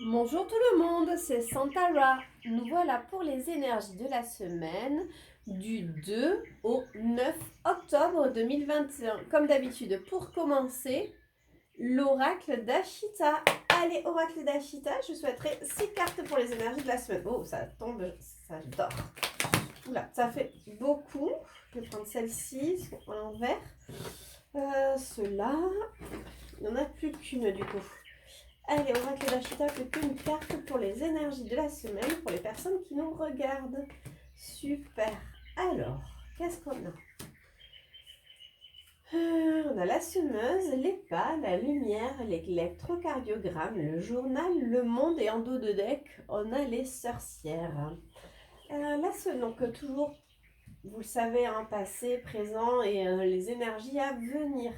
Bonjour tout le monde, c'est Santara. Nous voilà pour les énergies de la semaine du 2 au 9 octobre 2021. Comme d'habitude, pour commencer, l'oracle d'Ashita. Allez, oracle d'Ashita, je souhaiterais 6 cartes pour les énergies de la semaine. Oh, ça tombe, ça dort. Oula, ça fait beaucoup. Je vais prendre celle-ci, à l'envers. Ceux-là, il n'y en a plus qu'une du coup. Allez, oracle d'Ashita, plus qu'une carte pour les énergies de la semaine pour les personnes qui nous regardent. Super. Alors, qu'est-ce qu'on a? On a la semeuse, les pas, la lumière, l'électrocardiogramme, le journal, le monde et en dos de deck, on a les sorcières. Là, donc toujours, vous le savez, un passé, présent et les énergies à venir.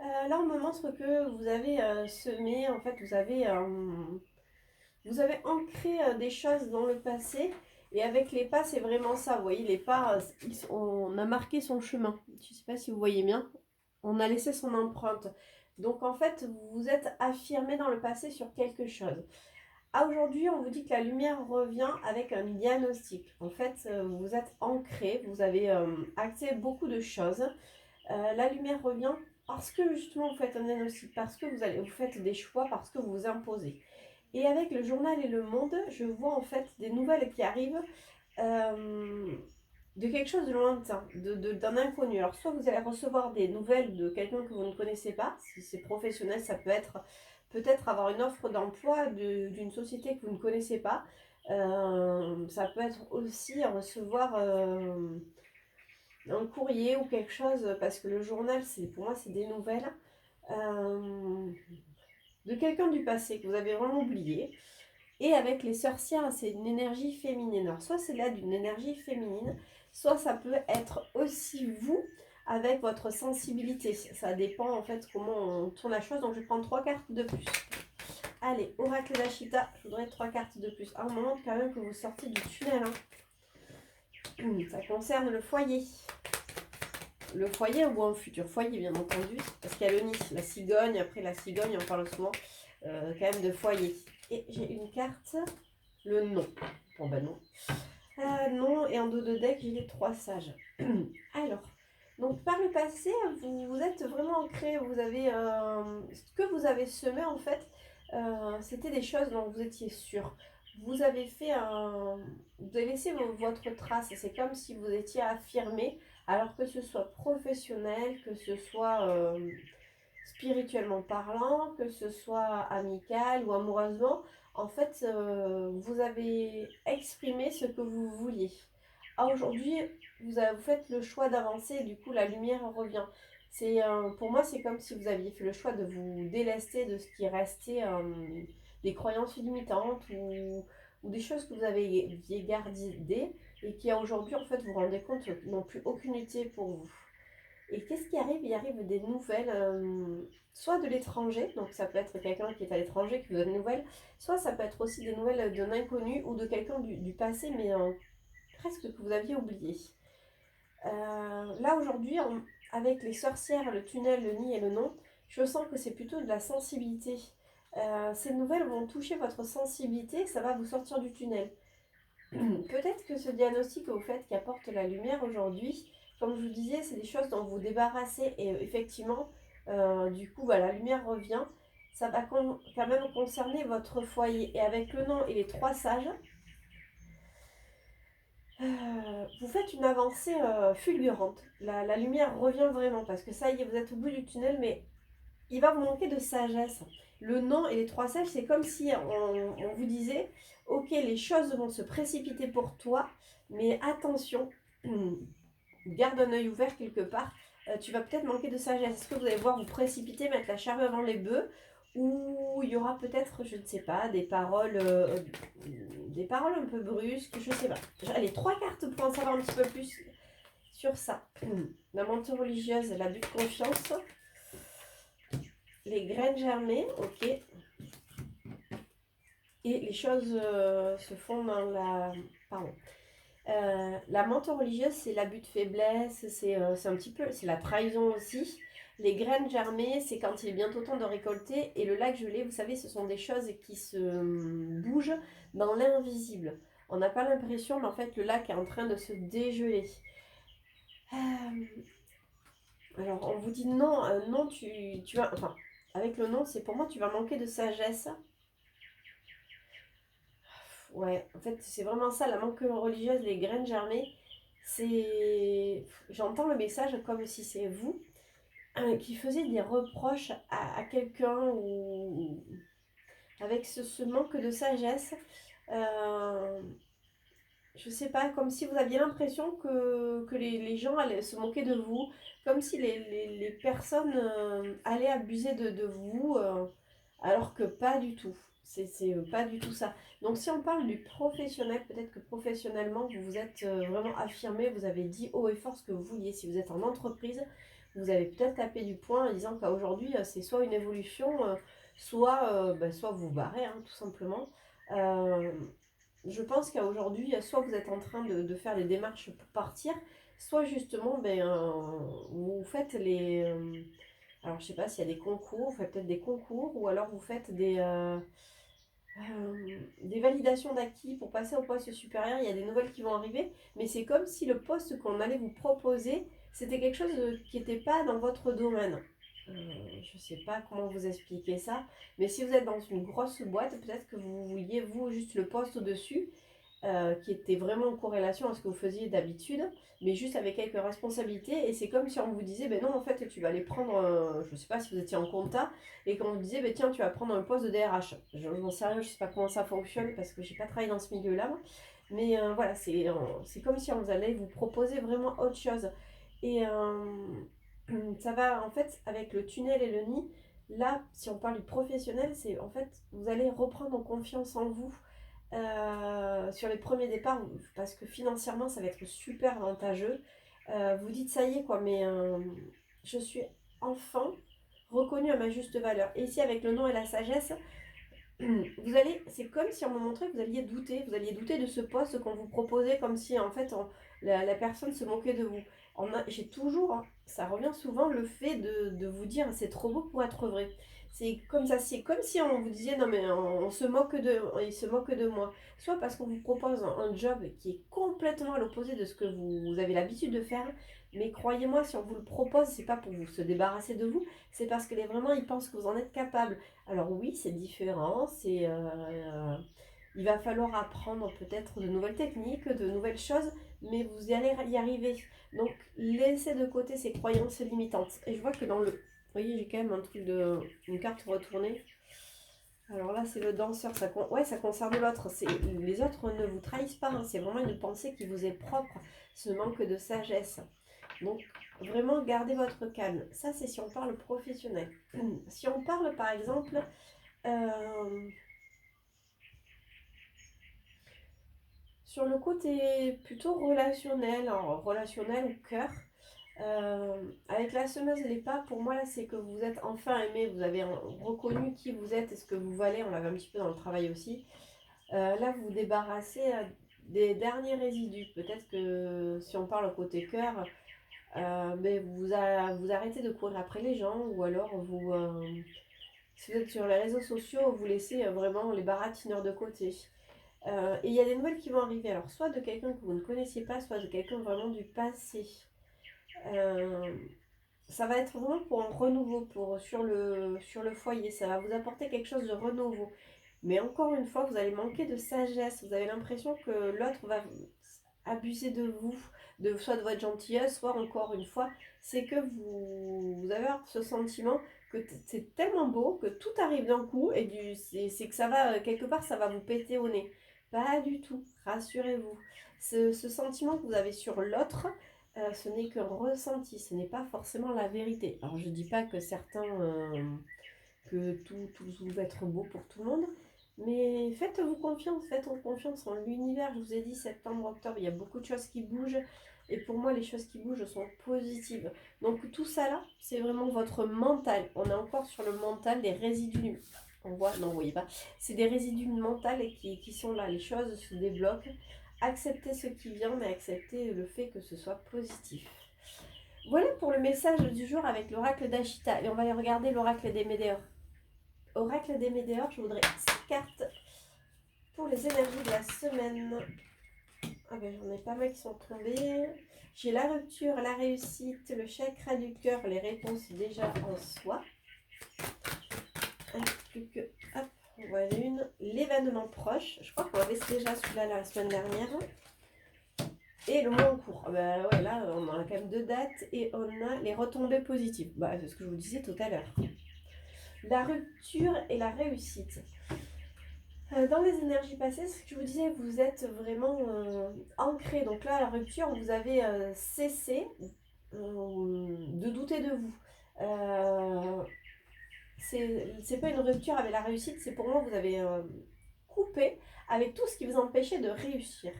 Là, on me montre que vous avez semé, en fait, vous avez ancré des choses dans le passé. Et avec les pas, c'est vraiment ça. Vous voyez, les pas, on a marqué son chemin. Je ne sais pas si vous voyez bien. On a laissé son empreinte. Donc, en fait, vous vous êtes affirmé dans le passé sur quelque chose. Aujourd'hui, on vous dit que la lumière revient avec un diagnostic. En fait, vous êtes ancré, vous avez acté beaucoup de choses. La lumière revient parce que justement vous faites un diagnostic, parce que vous faites des choix, parce que vous vous imposez. Et avec le journal et le monde, je vois en fait des nouvelles qui arrivent de quelque chose de lointain, d'un inconnu. Alors soit vous allez recevoir des nouvelles de quelqu'un que vous ne connaissez pas, si c'est professionnel, ça peut être peut-être avoir une offre d'emploi d'une société que vous ne connaissez pas. Ça peut être aussi recevoir un courrier ou quelque chose, parce que le journal, pour moi, c'est des nouvelles de quelqu'un du passé que vous avez vraiment oublié. Et avec les sorcières, c'est une énergie féminine. Alors, soit c'est là d'une énergie féminine, soit ça peut être aussi vous avec votre sensibilité. Ça dépend en fait comment on tourne la chose. Donc, je prends 3 cartes de plus. Allez, oracle d'Ashita, je voudrais 3 cartes de plus. À un moment, quand même, que vous sortez du tunnel. Ça concerne le foyer. Le foyer ou un futur foyer, bien entendu. Parce qu'il y a le nid, la cigogne. Après, la cigogne, on parle souvent quand même de foyer. Et j'ai une carte, le non. Bon, ben non. Non, et en dos de deck, j'ai les 3 sages. Alors, donc par le passé, vous êtes vraiment ancré. Vous avez ce que vous avez semé en fait, c'était des choses dont vous étiez sûr. Vous avez fait un, vous avez laissé votre trace. C'est comme si vous étiez affirmé, alors que ce soit professionnel, que ce soit spirituellement parlant, que ce soit amical ou amoureusement, en fait, vous avez exprimé ce que vous vouliez. Aujourd'hui, vous faites le choix d'avancer et du coup, la lumière revient. Pour moi, c'est comme si vous aviez fait le choix de vous délester de ce qui restait des croyances limitantes ou des choses que vous aviez gardées et qui aujourd'hui, en fait, vous vous rendez compte n'ont plus aucune utilité pour vous. Et qu'est-ce qui arrive? Il arrive des nouvelles, soit de l'étranger, donc ça peut être quelqu'un qui est à l'étranger qui vous donne des nouvelles, soit ça peut être aussi des nouvelles d'un inconnu ou de quelqu'un du passé, mais presque que vous aviez oublié. Là aujourd'hui, avec les sorcières, le tunnel, le nid et le nom, je sens que c'est plutôt de la sensibilité. Ces nouvelles vont toucher votre sensibilité, ça va vous sortir du tunnel. Peut-être que ce diagnostic que vous faites qui apporte la lumière aujourd'hui, comme je vous disais, c'est des choses dont vous vous débarrassez et effectivement, du coup, la lumière revient. Ça va quand même concerner votre foyer. Et avec le nom et les 3 sages, vous faites une avancée fulgurante. La lumière revient vraiment parce que ça y est, vous êtes au bout du tunnel, mais il va vous manquer de sagesse. Le nom et les 3 sages, c'est comme si on vous disait, ok, les choses vont se précipiter pour toi, mais attention, garde un œil ouvert quelque part. Tu vas peut-être manquer de sagesse. Est-ce que vous allez voir vous précipiter, mettre la charrue avant les bœufs, ou il y aura peut-être, je ne sais pas, des paroles un peu brusques, je ne sais pas. Allez, 3 cartes pour en savoir un petit peu plus sur ça. La menthe religieuse, l'abus de confiance, les graines germées, ok. Et les choses se font dans la... Pardon. La menthe religieuse, c'est l'abus de faiblesse, c'est un petit peu, c'est la trahison aussi. Les graines germées, c'est quand il est bientôt temps de récolter. Et le lac gelé, vous savez, ce sont des choses qui se bougent dans l'invisible. On n'a pas l'impression, mais en fait, le lac est en train de se dégeler. Alors, on vous dit non, non, tu vas... Enfin, avec le non, c'est pour moi, tu vas manquer de sagesse. Ouais, en fait, c'est vraiment ça, la manque religieuse, les graines germées. C'est... J'entends le message comme si c'est vous qui faisiez des reproches à quelqu'un ou avec ce manque de sagesse. Euh, je sais pas, comme si vous aviez l'impression que les gens allaient se moquer de vous, comme si les personnes allaient abuser de vous, alors que pas du tout. C'est pas du tout ça. Donc si on parle du professionnel, peut-être que professionnellement, vous vous êtes vraiment affirmé, vous avez dit haut et fort ce que vous vouliez. Si vous êtes en entreprise, vous avez peut-être tapé du poing en disant qu'aujourd'hui, c'est soit une évolution, soit vous vous barrez, hein, tout simplement. Euh, je pense qu'aujourd'hui, soit vous êtes en train de faire les démarches pour partir, soit justement, vous faites alors, je sais pas s'il y a des concours, vous faites peut-être des concours, ou alors vous faites des validations d'acquis pour passer au poste supérieur. Il y a des nouvelles qui vont arriver, mais c'est comme si le poste qu'on allait vous proposer, c'était quelque chose qui n'était pas dans votre domaine. Je ne sais pas comment vous expliquer ça, mais si vous êtes dans une grosse boîte, peut-être que vous vouliez, vous, juste le poste au-dessus, qui était vraiment en corrélation à ce que vous faisiez d'habitude, mais juste avec quelques responsabilités. Et c'est comme si on vous disait, ben non, en fait, tu vas aller prendre, je ne sais pas si vous étiez en compta, et qu'on vous disait, ben tiens, tu vas prendre un poste de DRH. Je n'en sais rien, je ne sais pas comment ça fonctionne, parce que j'ai pas travaillé dans ce milieu-là. Mais voilà, c'est comme si on vous allait vous proposer vraiment autre chose. Et ça va, en fait, avec le tunnel et le nid, là, si on parle du professionnel, c'est en fait, vous allez reprendre confiance en vous sur les premiers départs, parce que financièrement, ça va être super avantageux. Vous dites, ça y est, quoi, mais je suis enfin reconnue à ma juste valeur. Et ici, avec le nom et la sagesse, c'est comme si on me montrait que vous alliez douter de ce poste qu'on vous proposait, comme si en fait la personne se moquait de vous. J'ai toujours, hein, ça revient souvent, le fait de vous dire c'est trop beau pour être vrai. C'est comme ça, c'est comme si on vous disait non mais on se moque il se moque de moi. Soit parce qu'on vous propose un job qui est complètement à l'opposé de ce que vous avez l'habitude de faire, mais croyez-moi, si on vous le propose, c'est pas pour vous se débarrasser de vous, c'est parce que vraiment ils pensent que vous en êtes capable. Alors oui, c'est différent, il va falloir apprendre peut-être de nouvelles techniques, de nouvelles choses, mais vous allez y arriver. Donc laissez de côté ces croyances limitantes. Et je vois que vous voyez, j'ai quand même une carte retournée. Alors là, c'est le danseur, ça concerne l'autre. Les autres ne vous trahissent pas, hein. C'est vraiment une pensée qui vous est propre, ce manque de sagesse. Donc, vraiment, gardez votre calme. Ça, c'est si on parle professionnel. Si on parle, par exemple, euh, sur le côté plutôt relationnel, alors relationnel ou cœur, avec la semeuse et les pas, pour moi, là, c'est que vous êtes enfin aimé, vous avez reconnu qui vous êtes et ce que vous valez. On l'avait un petit peu dans le travail aussi. Là, vous vous débarrassez des derniers résidus. Peut-être que si on parle côté cœur, mais vous arrêtez de courir après les gens, ou alors si vous êtes sur les réseaux sociaux, vous laissez vraiment les baratineurs de côté. Et il y a des nouvelles qui vont arriver, alors soit de quelqu'un que vous ne connaissiez pas, soit de quelqu'un vraiment du passé. Euh, Ça va être vraiment pour un renouveau, sur le foyer. Ça va vous apporter quelque chose de renouveau. Mais encore une fois, vous allez manquer de sagesse. Vous avez l'impression que l'autre va abuser de vous, soit de votre gentillesse, soit encore une fois, c'est que vous avez ce sentiment que c'est tellement beau que tout arrive d'un coup et c'est que ça va, quelque part, ça va vous péter au nez. Pas du tout, rassurez-vous. Ce sentiment que vous avez sur l'autre, ce n'est qu'un ressenti, ce n'est pas forcément la vérité. Alors je dis pas que que tout va être beau pour tout le monde, mais faites-vous confiance en l'univers. Je vous ai dit septembre, octobre, il y a beaucoup de choses qui bougent. Et pour moi, les choses qui bougent sont positives. Donc tout ça là, c'est vraiment votre mental. On est encore sur le mental, des résidus. On voit, non, vous voyez pas. C'est des résidus mentaux qui sont là. Les choses se débloquent. Acceptez ce qui vient, mais acceptez le fait que ce soit positif. Voilà pour le message du jour avec l'oracle d'Ashita. Et on va aller regarder l'oracle des Médéors. Oracle des Médéors, je voudrais 6 cartes pour les énergies de la semaine. Ah ben j'en ai pas mal qui sont tombées. J'ai la rupture, la réussite, le chakra du cœur, les réponses déjà en soi. Plus que, hop, on voit une. L'événement proche. Je crois qu'on avait déjà celui-là la semaine dernière. Et le mois en cours. Ben ouais, là, on a quand même 2 dates et on a les retombées positives. Bah, c'est ce que je vous disais tout à l'heure. La rupture et la réussite. Dans les énergies passées, ce que je vous disais, vous êtes vraiment ancré. Donc là, à la rupture, vous avez cessé de douter de vous. C'est pas une rupture avec la réussite, c'est pour moi, vous avez coupé avec tout ce qui vous empêchait de réussir.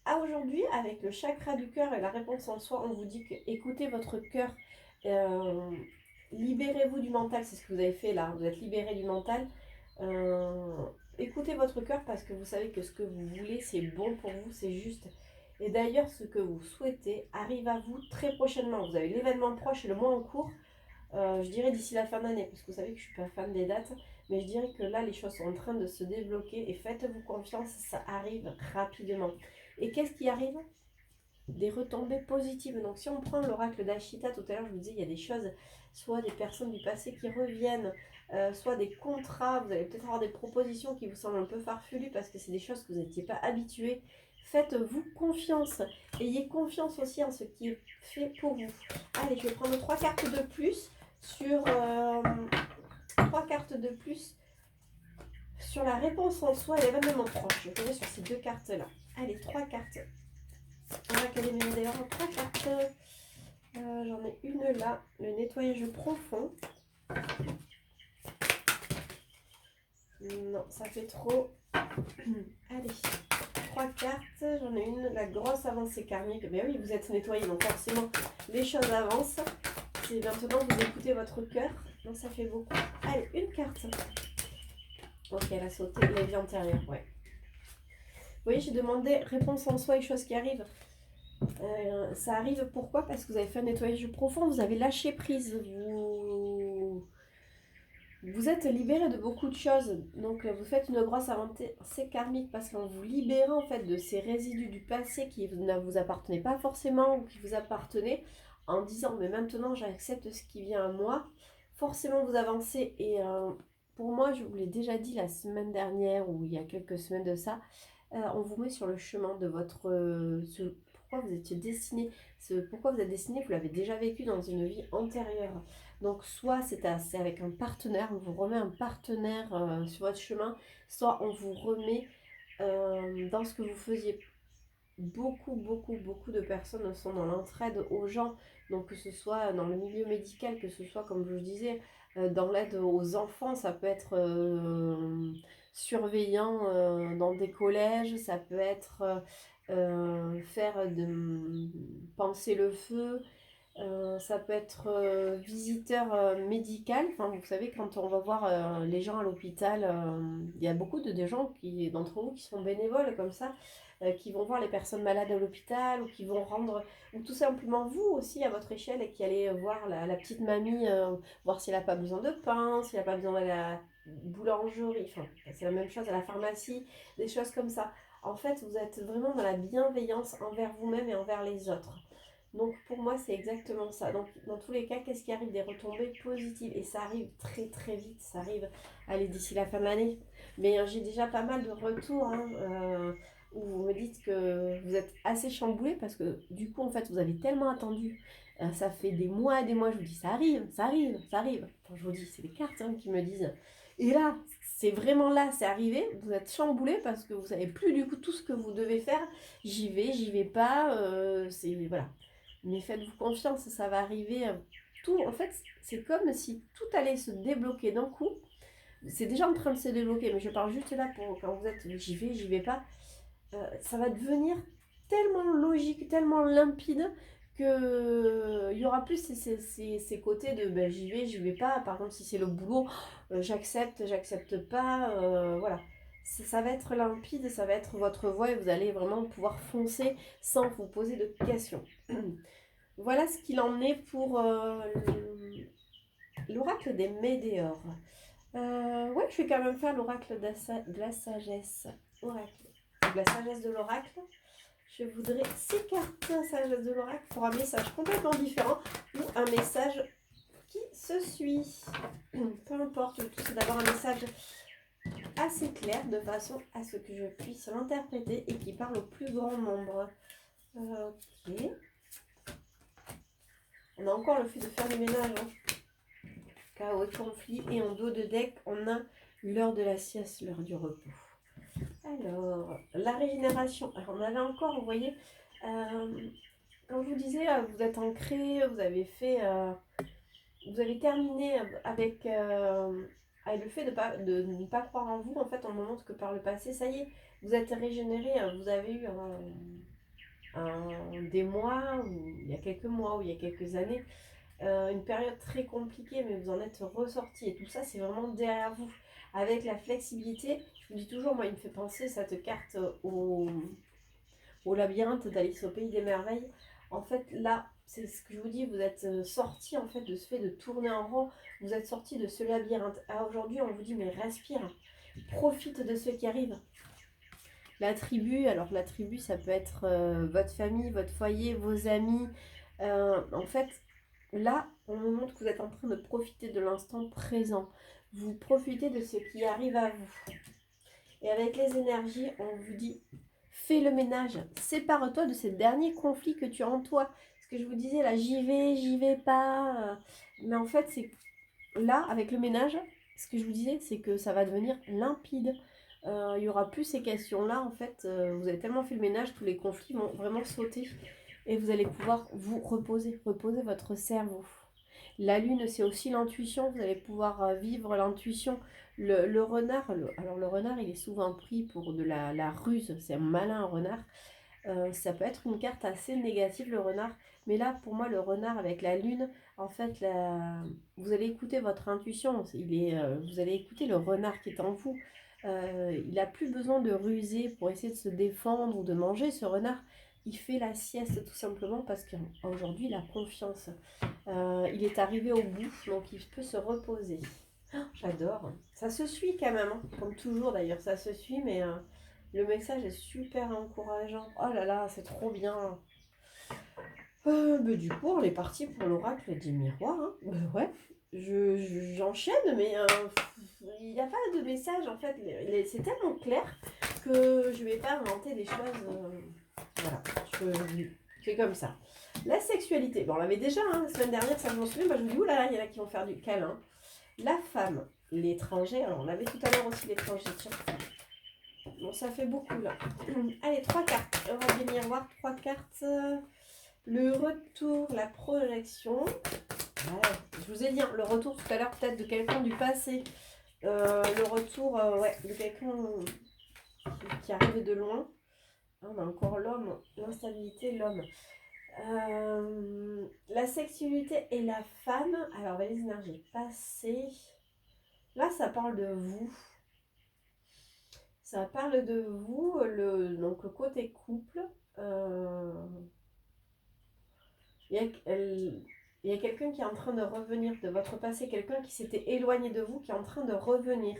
À aujourd'hui, avec le chakra du cœur et la réponse en soi, on vous dit que écoutez votre cœur, libérez-vous du mental, c'est ce que vous avez fait là, vous êtes libéré du mental. Écoutez votre cœur parce que vous savez que ce que vous voulez, c'est bon pour vous, c'est juste. Et d'ailleurs, ce que vous souhaitez arrive à vous très prochainement. Vous avez l'événement proche et le mois en cours. Je dirais d'ici la fin d'année, parce que vous savez que je ne suis pas fan des dates, mais je dirais que là, les choses sont en train de se débloquer et faites-vous confiance, ça arrive rapidement. Et qu'est-ce qui arrive? Des retombées positives. Donc si on prend l'oracle d'Ashita, tout à l'heure je vous disais, il y a des choses, soit des personnes du passé qui reviennent, soit des contrats, vous allez peut-être avoir des propositions qui vous semblent un peu farfelues parce que c'est des choses que vous n'étiez pas habitués. Faites-vous confiance. Ayez confiance aussi en ce qui est fait pour vous. Allez, je vais prendre 3 cartes de plus sur 3 cartes de plus sur la réponse en soi et l'événement proche. Je vais sur ces 2 cartes-là. Allez, 3 cartes. Oracle des Médéors, 3 cartes. J'en ai une là, le nettoyage profond. Non, ça fait trop. Allez, 3 cartes. J'en ai une, la grosse avancée karmique. Mais oui, vous êtes nettoyé, donc forcément, les choses avancent. C'est maintenant vous écoutez votre cœur. Donc ça fait beaucoup. Allez, une carte. Ok, elle a sauté. La vie antérieure, ouais. Vous voyez, j'ai demandé réponse en soi et choses qui arrivent. Ça arrive pourquoi? Parce que vous avez fait un nettoyage profond, vous avez lâché prise, vous êtes libéré de beaucoup de choses. Donc vous faites une grosse avancée karmique parce qu'en vous libérant en fait de ces résidus du passé qui ne vous appartenaient pas forcément ou qui vous appartenaient, en disant mais maintenant j'accepte ce qui vient à moi, forcément vous avancez. Et pour moi, je vous l'ai déjà dit la semaine dernière ou il y a quelques semaines de ça, on vous met sur le chemin de votre pourquoi vous étiez destiné, pourquoi vous êtes destiné, vous l'avez déjà vécu dans une vie antérieure. Donc soit c'est avec un partenaire, on vous remet un partenaire sur votre chemin, soit on vous remet dans ce que vous faisiez. Beaucoup de personnes sont dans l'entraide aux gens, donc que ce soit dans le milieu médical, que ce soit comme je vous disais, dans l'aide aux enfants, ça peut être surveillant dans des collèges, ça peut être faire de penser le feu, ça peut être visiteur médical. Enfin, vous savez, quand on va voir les gens à l'hôpital, il y a beaucoup de gens d'entre vous qui sont bénévoles comme ça, qui vont voir les personnes malades à l'hôpital ou qui vont rendre, ou tout simplement vous aussi à votre échelle et qui allez voir la petite mamie, voir si elle n'a pas besoin de pain, si elle n'a pas besoin d'aller à la boulangerie, enfin, c'est la même chose à la pharmacie, des choses comme ça. En fait, vous êtes vraiment dans la bienveillance envers vous-même et envers les autres. Donc pour moi, c'est exactement ça. Donc dans tous les cas, qu'est-ce qui arrive? Des retombées positives. Et ça arrive très vite. Ça arrive, allez, d'ici la fin de l'année. Mais j'ai déjà pas mal de retours où vous me dites que vous êtes assez chamboulé parce que du coup, en fait, vous avez tellement attendu. Ça fait des mois et des mois, je vous dis, ça arrive, ça arrive, ça arrive. Enfin, je vous dis, c'est les cartes qui me disent. Et là, c'est vraiment là, c'est arrivé. Vous êtes chamboulé parce que vous savez plus du coup tout ce que vous devez faire. J'y vais pas. C'est voilà. Mais faites-vous confiance, ça va arriver. Tout, en fait, c'est comme si tout allait se débloquer d'un coup. C'est déjà en train de se débloquer, mais je parle juste là pour quand vous êtes j'y vais pas. Ça va devenir tellement logique, tellement limpide que il y aura plus ces côtés de ben, j'y vais pas. Par contre, si c'est le boulot, j'accepte pas. Voilà. Ça va être limpide, ça va être votre voie et vous allez vraiment pouvoir foncer sans vous poser de questions. Voilà ce qu'il en est pour l'oracle des Médéors. Ouais, je vais quand même faire l'oracle de la sagesse. Oracle. De la sagesse de l'oracle. Je voudrais 6 cartes sagesse de l'oracle pour un message complètement différent ou un message qui se suit. Peu importe, le tout c'est d'avoir un message assez clair de façon à ce que je puisse l'interpréter et qui parle au plus grand nombre. Ok. On a encore le fait de faire des ménages. Hein. Chaos et conflit. Et en dos de deck, on a l'heure de la sieste, l'heure du repos. Alors, la régénération. Alors, on avait encore, vous voyez, quand je vous disais, vous êtes ancré, vous avez fait, vous avez terminé avec, avec le fait de ne pas croire en vous, en fait, on montre que par le passé, ça y est, vous êtes régénéré, vous avez eu des mois, ou il y a quelques mois, ou il y a quelques années, une période très compliquée, mais vous en êtes ressorti. Et tout ça, c'est vraiment derrière vous. Avec la flexibilité, je vous dis toujours, moi, il me fait penser cette carte au labyrinthe d'Alice au Pays des Merveilles. En fait, là, c'est ce que je vous dis, vous êtes sorti en fait de ce fait de tourner en rond, vous êtes sorti de ce labyrinthe. Alors aujourd'hui, on vous dit, mais respire, profite de ce qui arrive. La tribu, alors la tribu, ça peut être votre famille, votre foyer, vos amis. En fait, là, on nous montre que vous êtes en train de profiter de l'instant présent. Vous profitez de ce qui arrive à vous. Et avec les énergies, on vous dit, fais le ménage. Sépare-toi de ces derniers conflits que tu as en toi. Ce que je vous disais, là, j'y vais pas. Mais en fait, c'est là, avec le ménage, ce que je vous disais, c'est que ça va devenir limpide. Il y aura plus ces questions-là. En fait, vous avez tellement fait le ménage, tous les conflits vont vraiment sauter. Et vous allez pouvoir vous reposer votre cerveau. La lune, c'est aussi l'intuition. Vous allez pouvoir vivre l'intuition. Le renard, alors le renard, il est souvent pris pour de la ruse. C'est un malin renard. Ça peut être une carte assez négative, le renard. Mais là, pour moi, le renard avec la lune, en fait, vous allez écouter votre intuition. Vous allez écouter le renard qui est en vous. Il n'a plus besoin de ruser pour essayer de se défendre ou de manger. Ce renard, il fait la sieste tout simplement parce qu'aujourd'hui, il a confiance. Il est arrivé au bout, donc il peut se reposer. Oh, j'adore. Ça se suit quand même, hein. Comme toujours d'ailleurs, ça se suit, mais le message est super encourageant. Oh là là, c'est trop bien. Du coup, on est parti pour l'oracle des miroirs. Hein. Ouais, j'enchaîne, mais il n'y a pas de message en fait. C'est tellement clair que je ne vais pas inventer des choses. Voilà, je fais comme ça. La sexualité, bon, on l'avait déjà la semaine dernière, ça je m'en souviens. Moi, je me dis, oulala, il y en a qui vont faire du câlin. La femme, l'étranger, alors on avait tout à l'heure aussi l'étranger, tiens. Bon, ça fait beaucoup là. Allez, 3 cartes. Europe des miroirs, 3 cartes. Le retour, la projection. Ouais, je vous ai dit, le retour tout à l'heure peut-être de quelqu'un du passé. Le retour ouais, de quelqu'un qui arrive de loin. On a encore l'homme, l'instabilité, l'homme. La sexualité et la femme. Alors, les énergies passées. Là, ça parle de vous. Ça parle de vous, donc le côté couple. Il y a quelqu'un qui est en train de revenir de votre passé, quelqu'un qui s'était éloigné de vous, qui est en train de revenir.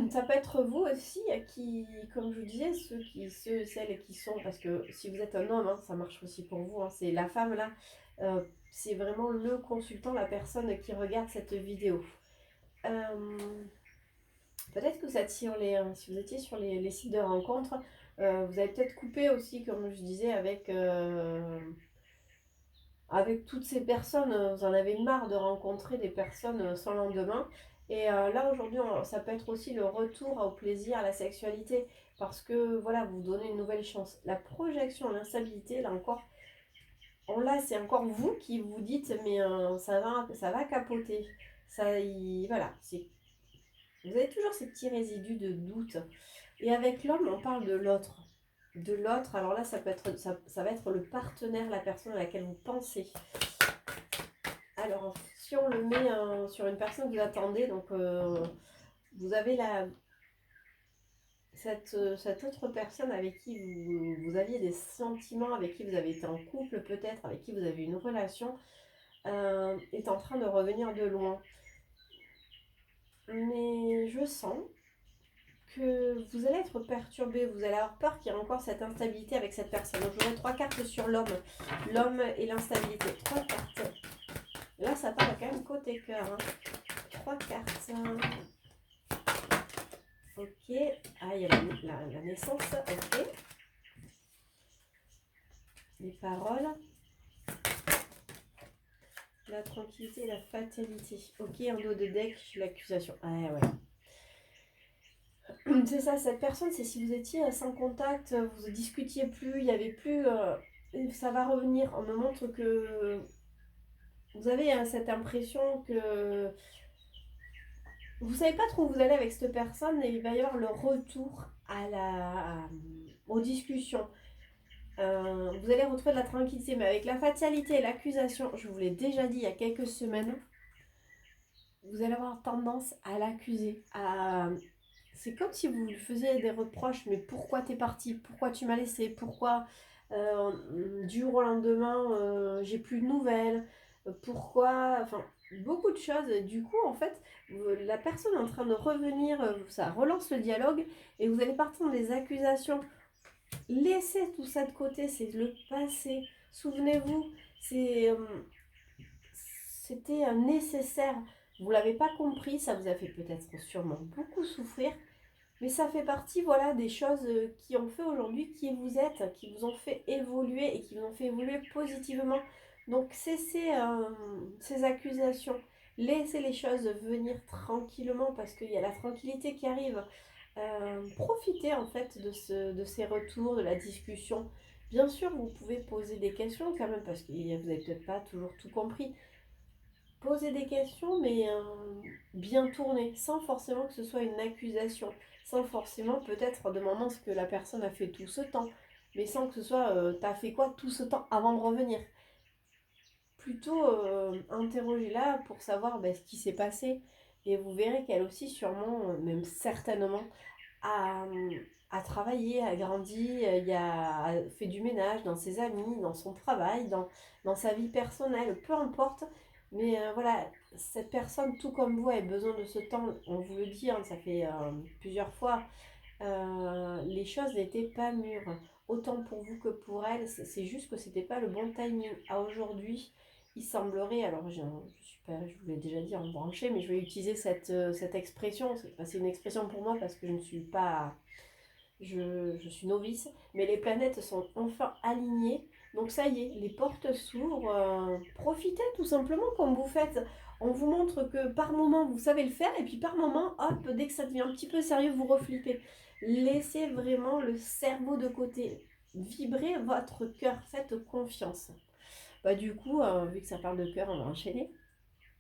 Ça peut être vous aussi, qui, comme je vous disais, celles qui sont, parce que si vous êtes un homme, ça marche aussi pour vous, c'est la femme là, c'est vraiment le consultant, la personne qui regarde cette vidéo. Peut-être que ça tire si vous étiez sur les sites de rencontres, vous avez peut-être coupé aussi, comme je disais, avec toutes ces personnes, vous en avez marre de rencontrer des personnes sans lendemain. Et là, aujourd'hui, ça peut être aussi le retour au plaisir, à la sexualité, parce que voilà, vous donnez une nouvelle chance. La projection, l'instabilité, là encore, c'est encore vous qui vous dites, mais ça va capoter. Voilà, vous avez toujours ces petits résidus de doute. Et avec l'homme, on parle de l'autre. De l'autre, alors là, ça va être le partenaire, la personne à laquelle vous pensez. Alors, si on le met sur une personne que vous attendez, donc vous avez cette autre personne avec qui vous aviez des sentiments, avec qui vous avez été en couple peut-être, avec qui vous avez une relation, est en train de revenir de loin. Mais je sens que vous allez être perturbé, vous allez avoir peur qu'il y ait encore cette instabilité avec cette personne. Donc j'aurai 3 cartes sur l'homme et l'instabilité. 3 cartes. Là ça parle quand même côté cœur. Hein. 3 cartes. Ok. Ah, il y a la naissance. Ok. Les paroles. La tranquillité et la fatalité. Ok, un dos de deck, l'accusation. Ah ouais. C'est ça, cette personne, c'est si vous étiez sans contact, vous ne discutiez plus, il n'y avait plus... ça va revenir. On me montre que vous avez cette impression que vous ne savez pas trop où vous allez avec cette personne et il va y avoir le retour aux discussions. Vous allez retrouver de la tranquillité, mais avec la fatalité et l'accusation, je vous l'ai déjà dit il y a quelques semaines, vous allez avoir tendance à l'accuser. C'est comme si vous lui faisiez des reproches, mais pourquoi t'es parti? Pourquoi tu m'as laissé? Pourquoi du jour au lendemain, j'ai plus de nouvelles? Pourquoi? Enfin, beaucoup de choses. Et du coup, en fait, la personne est en train de revenir, ça relance le dialogue, et vous allez partir dans des accusations. Laissez tout ça de côté, c'est le passé. Souvenez-vous, c'était nécessaire. Vous ne l'avez pas compris, ça vous a fait peut-être sûrement beaucoup souffrir, mais ça fait partie voilà, des choses qui ont fait aujourd'hui qui vous êtes, qui vous ont fait évoluer et qui vous ont fait évoluer positivement. Donc cessez ces accusations, laissez les choses venir tranquillement parce qu'il y a la tranquillité qui arrive. Profitez en fait de ces retours, de la discussion. Bien sûr, vous pouvez poser des questions quand même parce que vous n'avez peut-être pas toujours tout compris. Posez des questions, mais bien tournées, sans forcément que ce soit une accusation, sans forcément peut-être demander ce que la personne a fait tout ce temps, mais sans que ce soit t'as fait quoi tout ce temps avant de revenir. Plutôt interrogez-la pour savoir ce qui s'est passé, et vous verrez qu'elle aussi sûrement, même certainement, a travaillé, a grandi, a fait du ménage dans ses amis, dans son travail, dans sa vie personnelle, peu importe. Mais voilà, cette personne, tout comme vous, a besoin de ce temps. On vous le dit, hein, ça fait plusieurs fois, les choses n'étaient pas mûres. Autant pour vous que pour elle, c'est juste que c'était pas le bon timing. À aujourd'hui, il semblerait, alors je suis pas, je vous l'ai déjà dit en branché, mais je vais utiliser cette expression. C'est une expression pour moi parce que je ne suis pas, je suis novice, mais les planètes sont enfin alignées. Donc ça y est, les portes s'ouvrent. Profitez tout simplement comme vous faites. On vous montre que par moment vous savez le faire et puis par moment, hop, dès que ça devient un petit peu sérieux, vous reflippez. Laissez vraiment le cerveau de côté. Vibrez votre cœur, faites confiance. Du coup, vu que ça parle de cœur, on va enchaîner.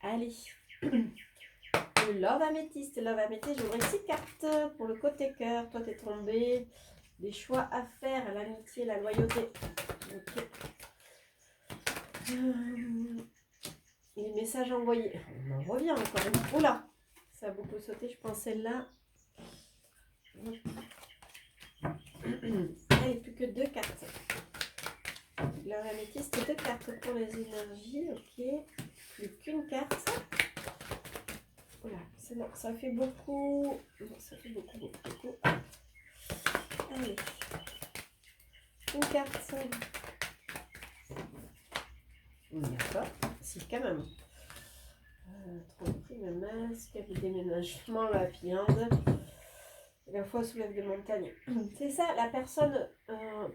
Allez. Le Love Améthyste. Love Améthyste, j'aurai 6 cartes pour le côté cœur. Toi, t'es tombé. Des choix à faire, l'amitié, la loyauté. Ok. Les messages envoyés. On en revient encore. Oula, ça a beaucoup sauté, je pense celle-là. Allez, plus que 2 cartes. Love Améthyste, 2 cartes pour les énergies. Ok. Plus qu'une carte. Voilà, c'est bon, ça fait beaucoup. Ça fait beaucoup. Allez. Une carte. D'accord. Si, quand même. Tromperie, le masque, le déménagement, la viande. La foi soulève des montagnes. C'est ça, la personne,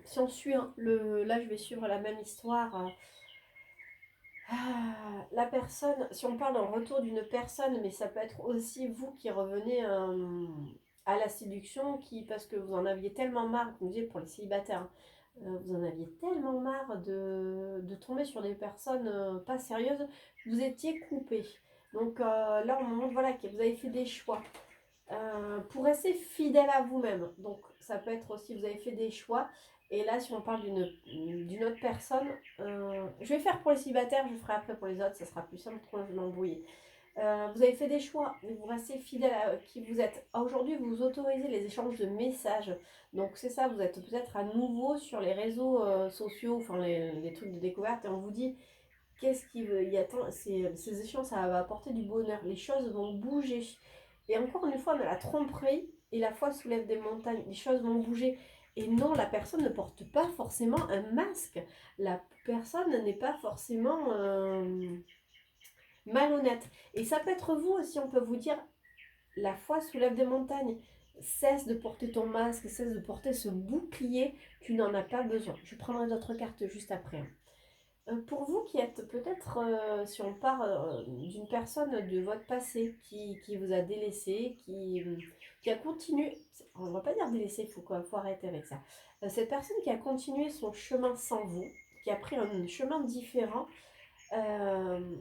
si on suit, hein, là je vais suivre la même histoire. La personne, si on parle d'un retour d'une personne, mais ça peut être aussi vous qui revenez à la séduction, parce que vous en aviez tellement marre, vous me disiez pour les célibataires, vous en aviez tellement marre de tomber sur des personnes pas sérieuses, vous étiez coupé. Donc là on me montre voilà, que vous avez fait des choix. Pour rester fidèle à vous-même. Donc ça peut être aussi, vous avez fait des choix. Et là, si on parle d'une autre personne, je vais faire pour les célibataires, je ferai après pour les autres, ça sera plus simple pour m'embrouiller. Vous avez fait des choix, mais vous restez fidèle à qui vous êtes. Aujourd'hui, vous autorisez les échanges de messages. Donc c'est ça, vous êtes peut-être à nouveau sur les réseaux sociaux, enfin les trucs de découverte, et on vous dit, qu'est-ce qui veut, il y a tant, ces échanges, ça va apporter du bonheur. Les choses vont bouger. Et encore une fois, on a la tromperie et la foi soulève des montagnes. Les choses vont bouger. Et non, la personne ne porte pas forcément un masque. La personne n'est pas forcément malhonnête. Et ça peut être vous aussi, on peut vous dire, la foi soulève des montagnes. Cesse de porter ton masque, cesse de porter ce bouclier, tu n'en as pas besoin. Je prendrai d'autres cartes juste après. Pour vous qui êtes peut-être, si on part d'une personne de votre passé qui vous a délaissé, qui a continué, on ne va pas dire délaissé, faut arrêter avec ça. Cette personne qui a continué son chemin sans vous, qui a pris un chemin différent, euh,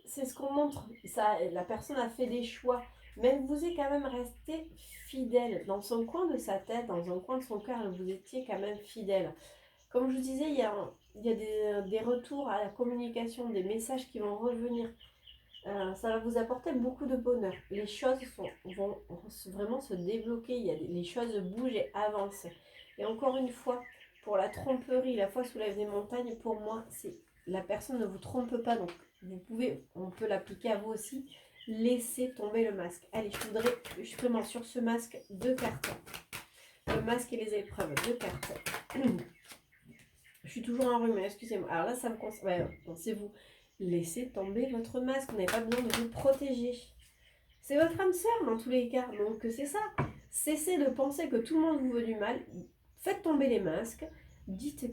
c'est ce qu'on montre. Ça, la personne a fait des choix, mais vous êtes quand même resté fidèle. Dans son coin de sa tête, dans un coin de son cœur, vous étiez quand même fidèle. Comme je vous disais, il y a des retours à la communication, des messages qui vont revenir. Ça va vous apporter beaucoup de bonheur. Les choses vont vraiment se débloquer. Les choses bougent et avancent. Et encore une fois, pour la tromperie, la foi soulève des montagnes, pour moi, c'est la personne ne vous trompe pas. Donc, on peut l'appliquer à vous aussi. Laissez tomber le masque. Allez, je voudrais justement sur ce masque 2 cartes. Le masque et les épreuves, 2 cartes. Je suis toujours enrhumée, excusez-moi. Alors là, ça me concerne. Ouais, c'est vous. Laissez tomber votre masque. Vous n'avez pas besoin de vous protéger. C'est votre âme sœur dans tous les cas. Donc c'est ça. Cessez de penser que tout le monde vous veut du mal. Faites tomber les masques. Dites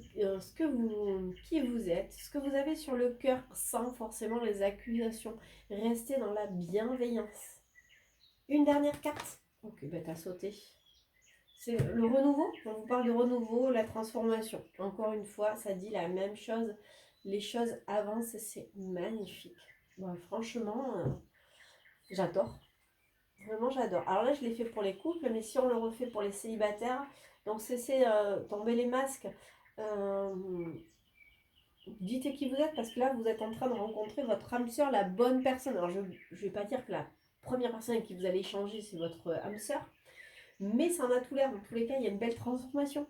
qui vous êtes, ce que vous avez sur le cœur sans forcément les accusations. Restez dans la bienveillance. Une dernière carte. Ok, bah t'as sauté. C'est le renouveau. On vous parle de renouveau, la transformation. Encore une fois, ça dit la même chose. Les choses avancent, c'est magnifique. Bon, franchement, j'adore. Vraiment, j'adore. Alors là, je l'ai fait pour les couples, mais si on le refait pour les célibataires, donc cessez tomber les masques. Euh, Dites qui vous êtes, parce que là, vous êtes en train de rencontrer votre âme sœur, la bonne personne. Alors, je ne vais pas dire que la première personne avec qui vous allez échanger, c'est votre âme sœur. Mais ça en a tout l'air. Dans tous les cas, il y a une belle transformation.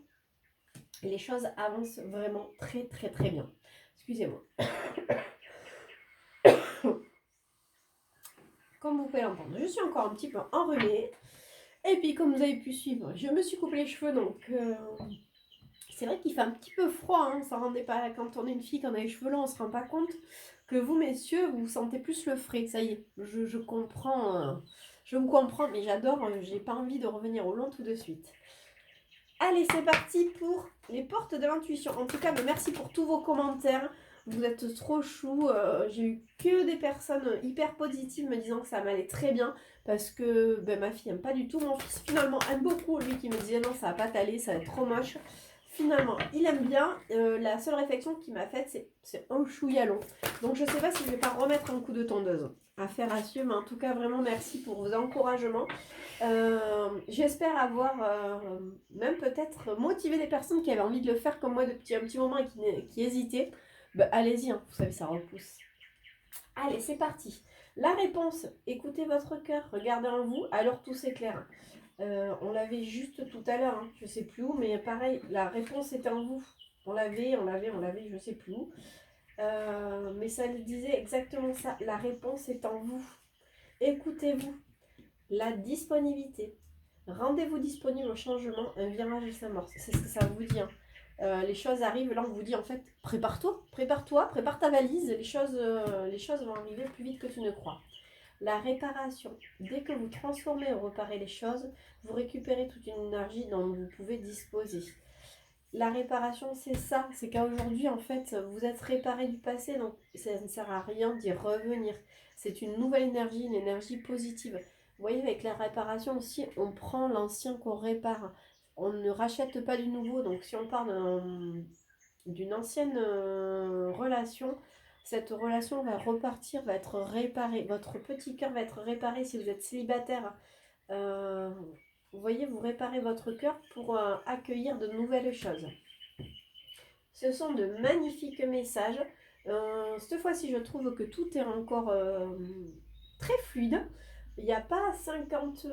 Les choses avancent vraiment très très très bien. Excusez-moi. Comme vous pouvez l'entendre, je suis encore un petit peu enrhumée. Et puis comme vous avez pu suivre, je me suis coupé les cheveux. Donc c'est vrai qu'il fait un petit peu froid. Hein, on s'en rendait pas, quand on est une fille, quand on a les cheveux longs, on se rend pas compte que vous messieurs, vous sentez plus le frais. Ça y est, je comprends. Je me comprends, mais j'adore. J'ai pas envie de revenir au long tout de suite. Allez, c'est parti pour les portes de l'intuition. En tout cas, merci pour tous vos commentaires. Vous êtes trop chou. J'ai eu que des personnes hyper positives me disant que ça m'allait très bien. Parce que ma fille n'aime pas du tout. Mon fils finalement aime beaucoup. Lui qui me disait non, ça va pas t'aller, ça va être trop moche. Finalement, il aime bien. La seule réflexion qu'il m'a faite, c'est un chouïa long. Donc je sais pas si je vais pas remettre un coup de tondeuse à faire à cieux. Mais en tout cas, vraiment merci pour vos encouragements. J'espère avoir même peut-être motivé des personnes qui avaient envie de le faire comme moi depuis un petit moment et qui hésitaient. Allez-y, hein, vous savez, ça repousse. Allez, c'est parti. La réponse, écoutez votre cœur, regardez en vous, alors tout s'éclaire. On l'avait juste tout à l'heure, hein, je sais plus où, mais pareil, la réponse est en vous. On l'avait, je sais plus où. Mais ça disait exactement ça, la réponse est en vous. Écoutez-vous. La disponibilité. Rendez-vous disponible au changement, un virage s'amorce. C'est ce que ça vous dit. Hein. Les choses arrivent, là on vous dit en fait, prépare-toi, prépare ta valise, les choses vont arriver plus vite que tu ne crois. La réparation. Dès que vous transformez ou réparez les choses, vous récupérez toute une énergie dont vous pouvez disposer. La réparation, c'est ça, c'est qu'aujourd'hui en fait, vous êtes réparé du passé, donc ça ne sert à rien d'y revenir. C'est une nouvelle énergie, une énergie positive. Vous voyez, avec la réparation aussi, on prend l'ancien qu'on répare. On ne rachète pas du nouveau. Donc, si on parle d'une ancienne relation, cette relation va repartir, va être réparée. Votre petit cœur va être réparé si vous êtes célibataire. Vous voyez, vous réparez votre cœur pour accueillir de nouvelles choses. Ce sont de magnifiques messages. Cette fois-ci, je trouve que tout est encore très fluide. Il n'y a pas 50,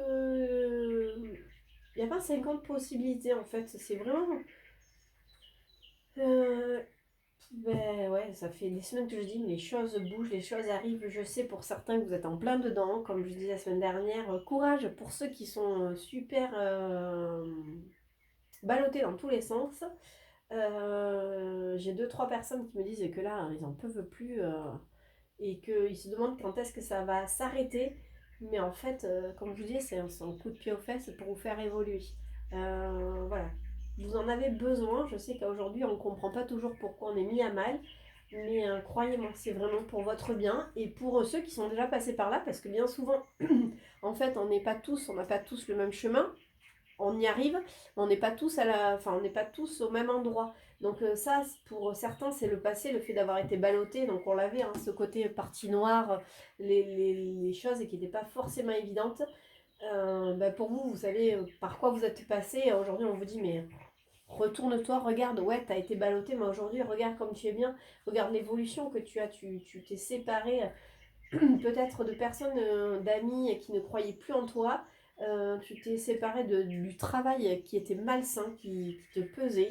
il y a pas 50 possibilités en fait. C'est vraiment... euh, ben ouais, ça fait des semaines que je dis, mais les choses bougent, les choses arrivent. Je sais pour certains que vous êtes en plein dedans, comme je disais la semaine dernière. Courage pour ceux qui sont super ballottés dans tous les sens. J'ai deux, trois personnes qui me disent que là, ils en peuvent plus et qu'ils se demandent quand est-ce que ça va s'arrêter. Mais en fait, comme je vous dis, c'est un coup de pied aux fesses pour vous faire évoluer. Voilà. Vous en avez besoin. Je sais qu'aujourd'hui, on ne comprend pas toujours pourquoi on est mis à mal. Mais croyez-moi, c'est vraiment pour votre bien et pour ceux qui sont déjà passés par là, parce que bien souvent, en fait, on n'a pas tous le même chemin, on y arrive, mais on n'est pas tous enfin, on n'est pas tous au même endroit. Donc ça, pour certains, c'est le passé, le fait d'avoir été ballotté. Donc on l'avait, hein, ce côté partie noire, les choses qui n'étaient pas forcément évidentes. Bah, pour vous, vous savez par quoi vous êtes passé. Aujourd'hui, on vous dit, mais retourne-toi, regarde, ouais, t'as été ballotté, mais aujourd'hui, regarde comme tu es bien. Regarde l'évolution que tu as. Tu t'es séparé peut-être de personnes, d'amis qui ne croyaient plus en toi. Tu t'es séparé du travail qui était malsain, qui te pesait.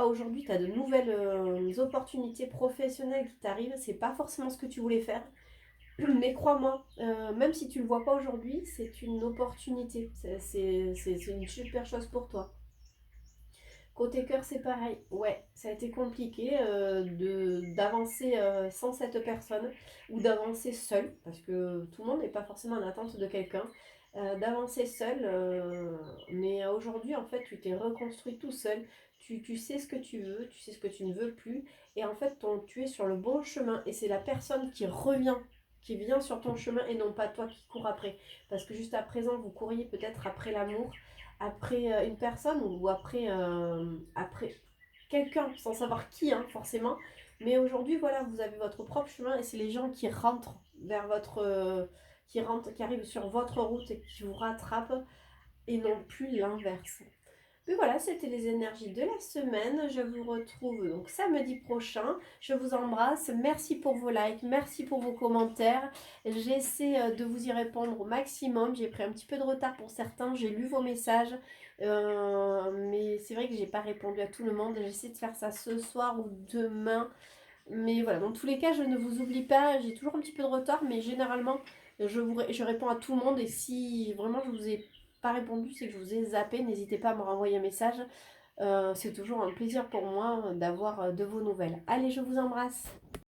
Aujourd'hui, tu as de nouvelles opportunités professionnelles qui t'arrivent. C'est pas forcément ce que tu voulais faire. Mais crois-moi, même si tu le vois pas aujourd'hui, c'est une opportunité. C'est une super chose pour toi. Côté cœur, c'est pareil. Ouais, ça a été compliqué d'avancer sans cette personne ou d'avancer seul, parce que tout le monde n'est pas forcément en attente de quelqu'un. D'avancer seul, mais aujourd'hui, en fait, tu t'es reconstruit tout seul. Tu sais ce que tu veux, tu sais ce que tu ne veux plus. Et en fait, tu es sur le bon chemin. Et c'est la personne qui vient sur ton chemin et non pas toi qui cours après. Parce que juste à présent, vous couriez peut-être après l'amour, après une personne ou après quelqu'un, sans savoir qui, hein, forcément. Mais aujourd'hui, voilà, vous avez votre propre chemin et c'est les gens qui rentrent vers qui arrivent sur votre route et qui vous rattrapent et non plus l'inverse. Mais voilà, c'était les énergies de la semaine. Je vous retrouve donc samedi prochain. Je vous embrasse. Merci pour vos likes, merci pour vos commentaires. J'essaie de vous y répondre au maximum. J'ai pris un petit peu de retard pour certains. J'ai lu vos messages. Mais c'est vrai que j'ai pas répondu à tout le monde. J'essaie de faire ça ce soir ou demain. Mais voilà, dans tous les cas, je ne vous oublie pas. J'ai toujours un petit peu de retard, mais généralement, je réponds à tout le monde. Et si vraiment je vous ai pas répondu, c'est que je vous ai zappé. N'hésitez pas à me renvoyer un message. C'est toujours un plaisir pour moi d'avoir de vos nouvelles. Allez, je vous embrasse.